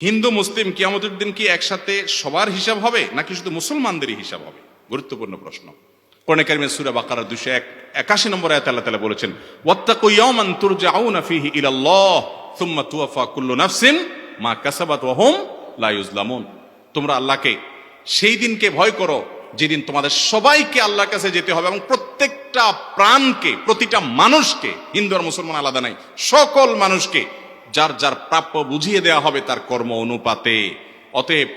হিন্দু মুসলিম কিয়ামতের দিন কি একসাথে সবার হিসাব হবে নাকি শুধু মুসলমানদেরই হিসাব হবে? গুরুত্বপূর্ণ প্রশ্ন। কোরআনে কারিমে সূরা বাকারা 281 নম্বর আয়াতে আল্লাহ তাআলা বলেছেন, ওয়াত্তাকু ইয়াওমান তুরজাউনা ফীহি ইলাল্লাহ সুম্মা তুওয়াফা কুল্লু নাফসিন মা কাসাবাত ওয়া হুম লা ইউজলামুন। তোমরা আল্লাহকে সেই দিনকে ভয় করো যেদিন তোমাদের সবাইকে আল্লাহর কাছে যেতে হবে, এবং প্রত্যেকটা প্রাণকে, প্রতিটা মানুষকে, হিন্দু আর মুসলমান আলাদা নাই, সকল মানুষকে যার যার প্রাপ্য বুঝিয়ে দেওয়া হবে তার কর্ম অনুপাতে। অতএব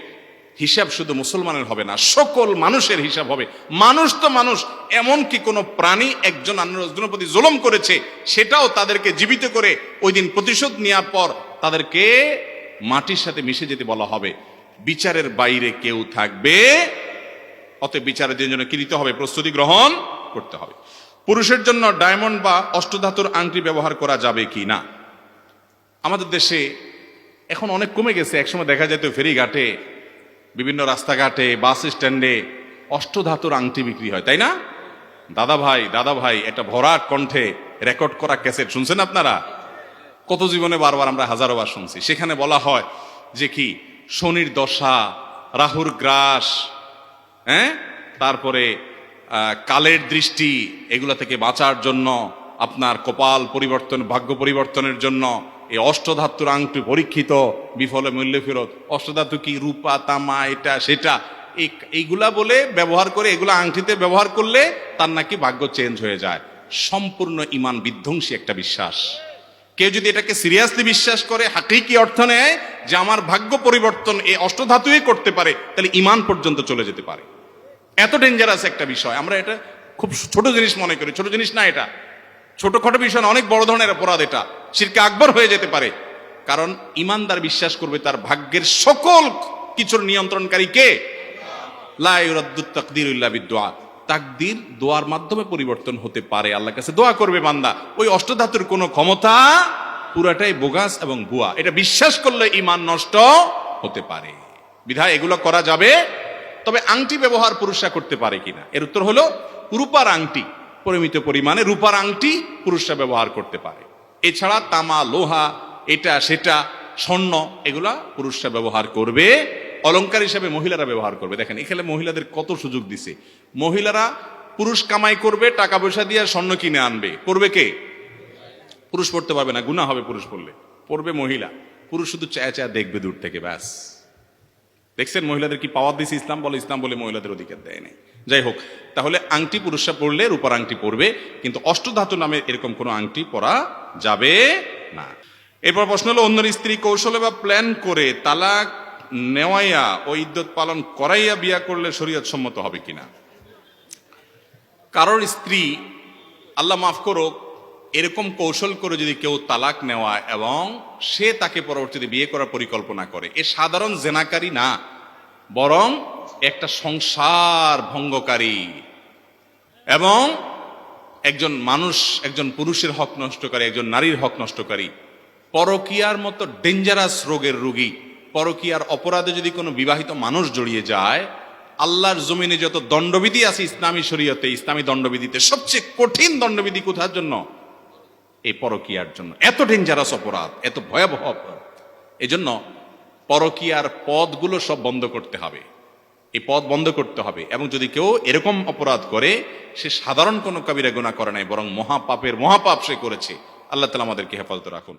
হিসাব শুধু মুসলমানের হবে না, সকল মানুষের হিসাব হবে। মানুষ তো মানুষ, এমনকি কোনো প্রাণী একজন অন্যজনের প্রতি জুলুম করেছে সেটাও তাদেরকে জীবিত করে ওই দিন প্রতিশোধ নেওয়ার পর তাদেরকে মাটির সাথে মিশে যেতে বলা হবে। বিচারের বাইরে কেউ থাকবে। অতএব বিচারের দিনের জন্য কি দিতে হবে? প্রস্তুতি গ্রহণ করতে হবে। পুরুষের জন্য ডায়মন্ড বা অষ্টধাতুর আংটি ব্যবহার করা যাবে কি না? আমাদের দেশে এখন অনেক কমে গেছে। একসময় দেখা যেত ফেরিঘাটে, বিভিন্ন রাস্তাঘাটে, বাস স্ট্যান্ডে অষ্টধাতুর আংটি বিক্রি হয়, তাই না? দাদা ভাই একটা ভরাট কণ্ঠে রেকর্ড করা ক্যাসেট শুনছেন আপনারা? কত জীবনে বারবার আমরা হাজারো বার শুনছি। সেখানে বলা হয় যে কি শনির দশা, রাহুর গ্রাস, তারপরে কালের দৃষ্টি, এগুলা থেকে বাঁচার জন্য, আপনার কপাল পরিবর্তন, ভাগ্য পরিবর্তনের জন্য এই অষ্টধাতুর আংটি পরীক্ষিত, বিফলে মূল্য ফেরত। অষ্টধাতু কি? রূপা, তামা, এটা সেটা, এইগুলা বলে ব্যবহার করে, এগুলা আংটিতে ব্যবহার করলে তার নাকি ভাগ্য চেঞ্জ হয়ে যায়। সম্পূর্ণ ইমান বিধ্বংসী একটা বিশ্বাস। কেউ যদি এটাকে সিরিয়াসলি বিশ্বাস করে, হাকিকি অর্থ নেয় যে আমার ভাগ্য পরিবর্তন এই অষ্টধাতুই করতে পারে, তাহলে ইমান পর্যন্ত চলে যেতে পারে। এত ডেঞ্জারাস একটা বিষয়। আমরা এটা খুব ছোট জিনিস মনে করি। ছোট জিনিস না এটা, ছোটখাটো বিষয় না, অনেক বড় ধরনের অপরাধ। এটা শিরকে আকবর হয়ে যেতে পারে। কারণ ইমানদার বিশ্বাস করবে তার ভাগ্যের সকল কিছুর নিয়ন্ত্রণকারী কে? লা ইউরাদ্দুত তাকদীরু ইল্লা বিদ্দুআ। তাকদীর দোয়ার মাধ্যমে পরিবর্তন হতে পারে। আল্লাহর কাছে দোয়া করবে বান্দা। ওই অষ্টধাতুর কোনো ক্ষমতা, পুরাটাই বোগাস এবং ভুয়া। এটা বিশ্বাস করলে ইমান নষ্ট হতে পারে। বিধায় এগুলো করা যাবে। তবে আংটি ব্যবহার পুরুষরা করতে পারে কিনা, এর উত্তর হলো রূপার আংটি, পরিমিত পরিমাণে রূপার আংটি পুরুষরা ব্যবহার করতে পারে। এছাড়া তামা, লোহা, এটা সেটা, স্বর্ণ, এগুলা পুরুষরা ব্যবহার করবে। অলংকার হিসাবে মহিলারা ব্যবহার করবে। দেখেন এখানে মহিলাদের কত সুযোগ দিছে। মহিলারা পুরুষ কামাই করবে, টাকা পয়সা দিয়ে স্বর্ণ কিনে আনবে। করবে কে? পুরুষ পড়তে পারবে না, গুনাহ হবে পুরুষ পড়লে। পড়বে মহিলা। পুরুষ শুধু চায়া চায়া দেখবে দূর থেকে, ব্যাস। দেখছেন মহিলাদের কি পাওয়ার দিছে ইসলাম? বলে ইসলাম বলে মহিলাদের অধিকার দেয় নাই। যাই হোক, তাহলে আংটি পুরুষরা পড়লে রূপার আংটি পরবে, কিন্তু অষ্টধাতু নামে এরকম কোনো আংটি পরা যাবে না। এরপর প্রশ্ন হলো, অন্যের স্ত্রী কৌশলে বা প্ল্যান করে তালাক নেওয়াইয়া ও ইদ্যত পালন করাইয়া বিয়া করলে শরীয়ত সম্মত হবে কিনা? কারোর স্ত্রী, আল্লাহ মাফ করুক, এরকম কৌশল করে যদি কেউ তালাক নেওয়া এবং সে তাকে পরবর্তীতে বিয়ে করার পরিকল্পনা করে, এ সাধারণ জেনাকারী না, বরং একটা সংসার ভঙ্গকারী এবং একজন মানুষ, একজন পুরুষের হক নষ্টকারী, একজন নারীর হক নষ্টকারী, পরকীয়ার মতো ডেঞ্জারাস রোগের রোগী। পরকীয়ার অপরাধে যদি কোনো বিবাহিত মানুষ জড়িয়ে যায়, আল্লাহর জমিনে যত দণ্ডবিধি আছে ইসলামী শরীয়তে, ইসলামী দণ্ডবিধিতে সবচেয়ে কঠিন দণ্ডবিধি কোথার জন্য? এই পরকীয়ার জন্য। এত ডেঞ্জারাস অপরাধ, এত ভয়াবহ অপরাধ। এই জন্য পরকীয়ার পদগুলো সব বন্ধ করতে হবে। এই পদ বন্ধ করতে হবে। এবং যদি কেউ এরকম অপরাধ করে, সে সাধারণ কোনো কবিরা গুনাহ করে নাই, বরং মহাপাপের মহাপাপ সে করেছে। আল্লাহ তাআলা আমাদেরকে হেফাজত রাখুন।